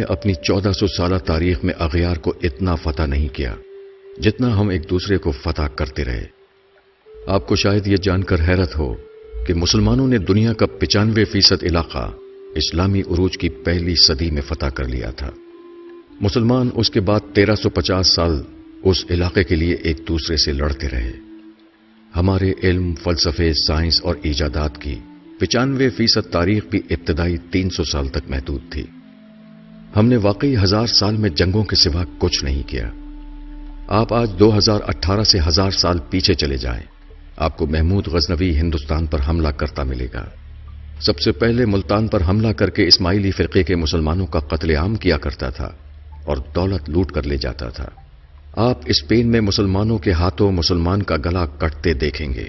اپنی 1400 سالہ تاریخ میں اغیار کو اتنا فتح نہیں کیا جتنا ہم ایک دوسرے کو فتح کرتے رہے۔ آپ کو شاید یہ جان کر حیرت ہو کہ مسلمانوں نے دنیا کا 95% علاقہ اسلامی عروج کی پہلی صدی میں فتح کر لیا تھا۔ مسلمان اس کے بعد 1350 سال اس علاقے کے لیے ایک دوسرے سے لڑتے رہے۔ ہمارے علم، فلسفے، سائنس اور ایجادات کی 95% تاریخ بھی ابتدائی 300 سال تک محدود تھی۔ ہم نے واقعی 1000 سال میں جنگوں کے سوا کچھ نہیں کیا۔ آپ آج 2018 سے 1000 سال پیچھے چلے جائیں، آپ کو محمود غزنوی ہندوستان پر حملہ کرتا ملے گا۔ سب سے پہلے ملتان پر حملہ کر کے اسماعیلی فرقے کے مسلمانوں کا قتل عام کیا کرتا تھا اور دولت لوٹ کر لے جاتا تھا۔ آپ اسپین میں مسلمانوں کے ہاتھوں مسلمان کا گلا کٹتے دیکھیں گے۔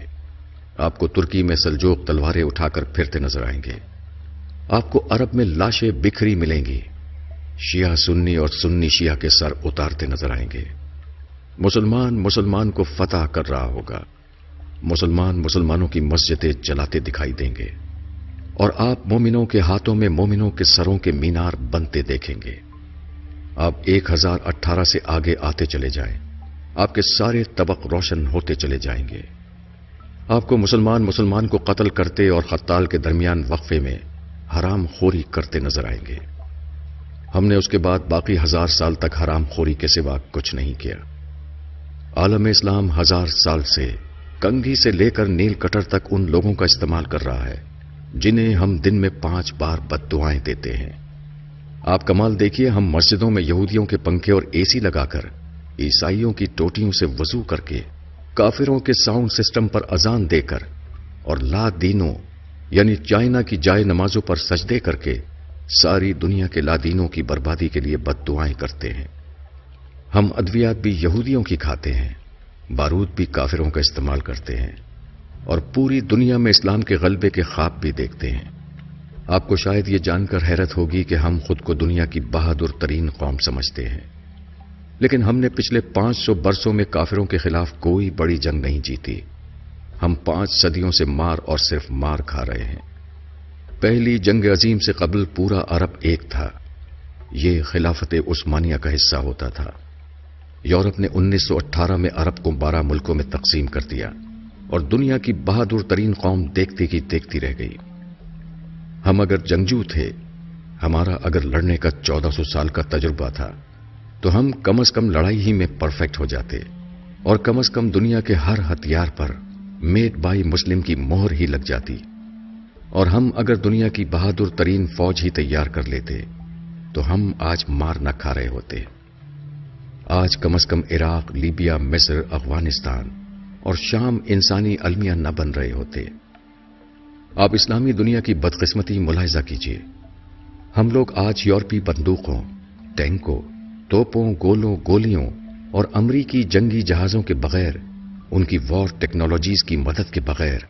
آپ کو ترکی میں سلجوق تلواریں اٹھا کر پھرتے نظر آئیں گے۔ آپ کو عرب میں لاشیں بکھری ملیں گی۔ شیعہ سنی اور سنی شیعہ کے سر اتارتے نظر آئیں گے۔ مسلمان کو فتح کر رہا ہوگا۔ مسلمانوں کی مسجدیں جلاتے دکھائی دیں گے اور آپ مومنوں کے ہاتھوں میں مومنوں کے سروں کے مینار بنتے دیکھیں گے۔ آپ 1018 سے آگے آتے چلے جائیں، آپ کے سارے طبق روشن ہوتے چلے جائیں گے۔ آپ کو مسلمان کو قتل کرتے اور قتال کے درمیان وقفے میں حرام خوری کرتے نظر آئیں گے۔ ہم نے اس کے بعد باقی 1000 سال تک حرام خوری کے سوا کچھ نہیں کیا۔ عالم اسلام 1000 سال سے کنگھی سے لے کر نیل کٹر تک ان لوگوں کا استعمال کر رہا ہے جنہیں ہم دن میں 5 بار بد دعائیں دیتے ہیں۔ آپ کمال دیکھیے، ہم مسجدوں میں یہودیوں کے پنکھے اور اے سی لگا کر، عیسائیوں کی ٹوٹیوں سے وضو کر کے، کافروں کے ساؤنڈ سسٹم پر اذان دے کر اور لا دینوں یعنی چائنا کی جائے نمازوں پر سجدے کر کے ساری دنیا کے لا دینوں کی بربادی کے لیے بد دعائیں کرتے ہیں۔ ہم ادویات بھی یہودیوں کی کھاتے ہیں، بارود بھی کافروں کا استعمال کرتے ہیں اور پوری دنیا میں اسلام کے غلبے کے خواب بھی دیکھتے ہیں۔ آپ کو شاید یہ جان کر حیرت ہوگی کہ ہم خود کو دنیا کی بہادر ترین قوم سمجھتے ہیں، لیکن ہم نے پچھلے 500 برسوں میں کافروں کے خلاف کوئی بڑی جنگ نہیں جیتی۔ ہم 5 صدیوں سے مار اور صرف مار کھا رہے ہیں۔ پہلی جنگ عظیم سے قبل پورا عرب ایک تھا۔ یہ خلافت عثمانیہ کا حصہ ہوتا تھا۔ یورپ نے 1918 میں عرب کو 12 ملکوں میں تقسیم کر دیا اور دنیا کی بہادر ترین قوم دیکھتی کی دیکھتی رہ گئی۔ ہم اگر جنگجو تھے، ہمارا اگر لڑنے کا 1400 سال کا تجربہ تھا، تو ہم کم از کم لڑائی ہی میں پرفیکٹ ہو جاتے اور کم از کم دنیا کے ہر ہتھیار پر میڈ بائی مسلم کی مہر ہی لگ جاتی، اور ہم اگر دنیا کی بہادر ترین فوج ہی تیار کر لیتے تو ہم آج مار نہ کھا رہے ہوتے۔ آج کم از کم عراق، لیبیا، مصر، افغانستان اور شام انسانی المیہ نہ بن رہے ہوتے۔ آپ اسلامی دنیا کی بدقسمتی ملاحظہ کیجیے۔ ہم لوگ آج یورپی بندوقوں، ٹینکوں، توپوں، گولوں، گولیوں اور امریکی جنگی جہازوں کے بغیر، ان کی وار ٹیکنالوجیز کی مدد کے بغیر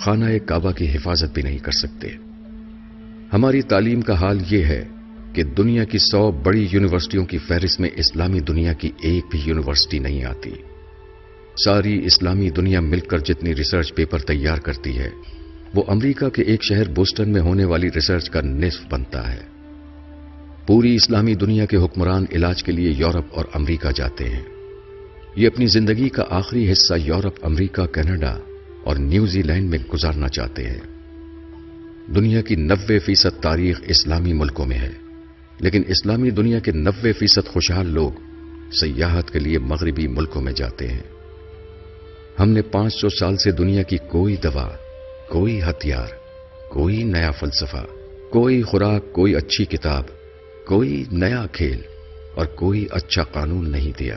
خانہ کعبہ کی حفاظت بھی نہیں کر سکتے۔ ہماری تعلیم کا حال یہ ہے کہ دنیا کی 100 بڑی یونیورسٹیوں کی فہرست میں اسلامی دنیا کی ایک بھی یونیورسٹی نہیں آتی۔ ساری اسلامی دنیا مل کر جتنی ریسرچ پیپر تیار کرتی ہے، وہ امریکہ کے ایک شہر بوسٹن میں ہونے والی ریسرچ کا نصف بنتا ہے۔ پوری اسلامی دنیا کے حکمران علاج کے لیے یورپ اور امریکہ جاتے ہیں۔ یہ اپنی زندگی کا آخری حصہ یورپ، امریکہ، کینیڈا اور نیوزی لینڈ میں گزارنا چاہتے ہیں۔ دنیا کی 90% تاریخ اسلامی ملکوں میں ہے، لیکن اسلامی دنیا کے 90% خوشحال لوگ سیاحت کے لیے مغربی ملکوں میں جاتے ہیں۔ ہم نے 500 سال سے دنیا کی کوئی دوا، کوئی ہتھیار، کوئی نیا فلسفہ، کوئی خوراک، کوئی اچھی کتاب، کوئی نیا کھیل اور کوئی اچھا قانون نہیں دیا۔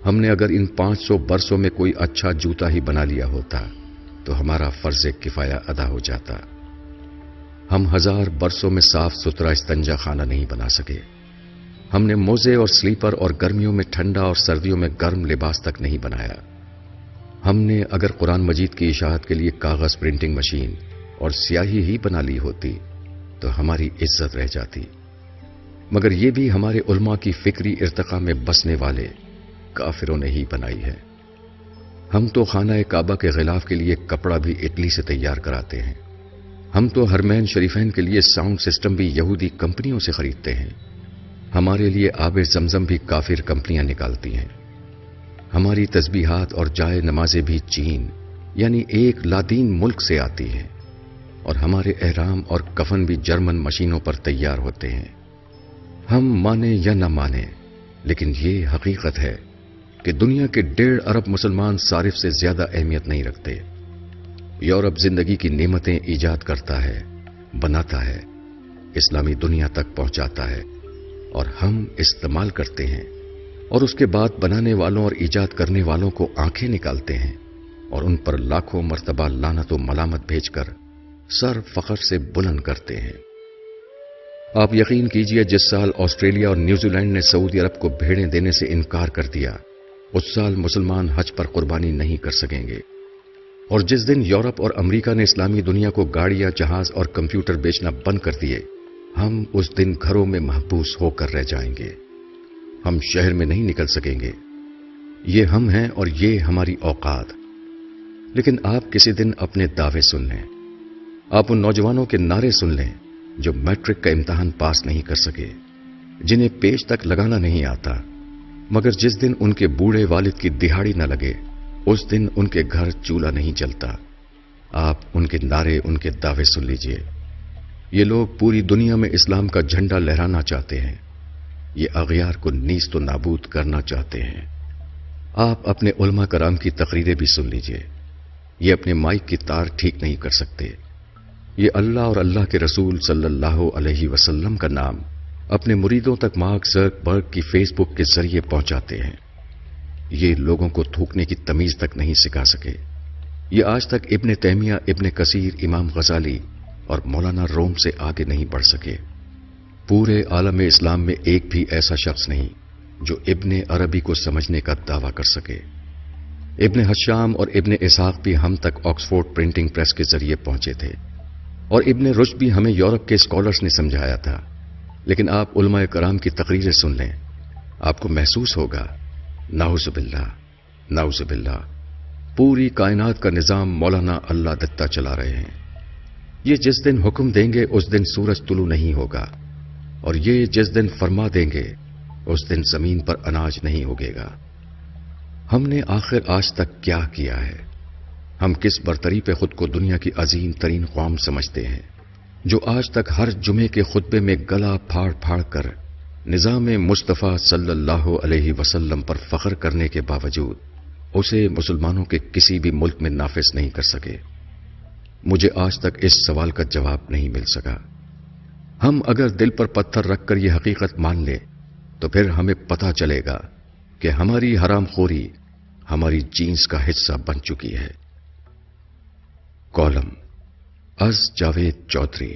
ہم نے اگر ان 500 برسوں میں کوئی اچھا جوتا ہی بنا لیا ہوتا تو ہمارا فرض کفایہ ادا ہو جاتا۔ ہم 1000 برسوں میں صاف ستھرا استنجا خانہ نہیں بنا سکے۔ ہم نے موزے اور سلیپر اور گرمیوں میں ٹھنڈا اور سردیوں میں گرم لباس تک نہیں بنایا۔ ہم نے اگر قرآن مجید کی اشاعت کے لیے کاغذ پرنٹنگ مشین اور سیاہی ہی بنا لی ہوتی تو ہماری عزت رہ جاتی، مگر یہ بھی ہمارے علماء کی فکری ارتقاء میں بسنے والے کافروں نے ہی بنائی ہے۔ ہم تو خانہ کعبہ کے غلاف کے لیے کپڑا بھی اٹلی سے تیار کراتے ہیں۔ ہم تو حرمین شریفین کے لیے ساؤنڈ سسٹم بھی یہودی کمپنیوں سے خریدتے ہیں۔ ہمارے لیے آب زمزم بھی کافر کمپنیاں نکالتی ہیں. ہماری تسبیحات اور جائے نمازیں بھی چین یعنی ایک لادین ملک سے آتی ہیں، اور ہمارے احرام اور کفن بھی جرمن مشینوں پر تیار ہوتے ہیں. ہم مانیں یا نہ مانیں، لیکن یہ حقیقت ہے کہ دنیا کے 1.5 ارب مسلمان صارف سے زیادہ اہمیت نہیں رکھتے. یورپ زندگی کی نعمتیں ایجاد کرتا ہے، بناتا ہے، اسلامی دنیا تک پہنچاتا ہے، اور ہم استعمال کرتے ہیں، اور اس کے بعد بنانے والوں اور ایجاد کرنے والوں کو آنکھیں نکالتے ہیں اور ان پر لاکھوں مرتبہ لعنت و ملامت بھیج کر سر فخر سے بلند کرتے ہیں. آپ یقین کیجئے جس سال آسٹریلیا اور نیوزی لینڈ نے سعودی عرب کو بھیڑیں دینے سے انکار کر دیا، اس سال مسلمان حج پر قربانی نہیں کر سکیں گے. اور جس دن یورپ اور امریکہ نے اسلامی دنیا کو گاڑیاں، جہاز اور کمپیوٹر بیچنا بند کر دیے، ہم اس دن گھروں میں محبوس ہو کر رہ جائیں گے. ہم شہر میں نہیں نکل سکیں گے. یہ ہم ہیں اور یہ ہماری اوقات. لیکن آپ کسی دن اپنے دعوے سن لیں. آپ ان نوجوانوں کے نعرے سن لیں جو میٹرک کا امتحان پاس نہیں کر سکے، جنہیں پیج تک لگانا نہیں آتا، مگر جس دن ان کے بوڑھے والد کی دہاڑی نہ لگے اس دن ان کے گھر چولہا نہیں جلتا. آپ ان کے نعرے، ان کے دعوے سن لیجئے. یہ لوگ پوری دنیا میں اسلام کا جھنڈا لہرانا چاہتے ہیں. یہ اغیار کو نیست و نابود کرنا چاہتے ہیں. آپ اپنے علماء کرام کی تقریریں بھی سن لیجئے. یہ اپنے مائک کی تار ٹھیک نہیں کر سکتے. یہ اللہ اور اللہ کے رسول صلی اللہ علیہ وسلم کا نام اپنے مریدوں تک مارک زکربرگ کی فیس بک کے ذریعے پہنچاتے ہیں. یہ لوگوں کو تھوکنے کی تمیز تک نہیں سکھا سکے. یہ آج تک ابن تیمیہ، ابن کثیر، امام غزالی اور مولانا روم سے آگے نہیں بڑھ سکے. پورے عالم اسلام میں ایک بھی ایسا شخص نہیں جو ابن عربی کو سمجھنے کا دعویٰ کر سکے. ابن حشام اور ابن اسحاق بھی ہم تک آکسفورڈ پرنٹنگ پریس کے ذریعے پہنچے تھے، اور ابن رشد بھی ہمیں یورپ کے اسکالرز نے سمجھایا تھا. لیکن آپ علماء کرام کی تقریریں سن لیں، آپ کو محسوس ہوگا نعوذ باللہ، نعوذ باللہ، پوری کائنات کا نظام مولانا اللہ دتہ چلا رہے ہیں. یہ جس دن حکم دیں گے اس دن سورج طلوع نہیں ہوگا، اور یہ جس دن فرما دیں گے اس دن زمین پر اناج نہیں اگے گا. ہم نے آخر آج تک کیا کیا ہے؟ ہم کس برتری پہ خود کو دنیا کی عظیم ترین قوم سمجھتے ہیں، جو آج تک ہر جمعے کے خطبے میں گلا پھاڑ پھاڑ کر نظام مصطفیٰ صلی اللہ علیہ وسلم پر فخر کرنے کے باوجود اسے مسلمانوں کے کسی بھی ملک میں نافذ نہیں کر سکے. مجھے آج تک اس سوال کا جواب نہیں مل سکا. ہم اگر دل پر پتھر رکھ کر یہ حقیقت مان لیں تو پھر ہمیں پتہ چلے گا کہ ہماری حرام خوری ہماری جینس کا حصہ بن چکی ہے. کالم از جاوید چودھری.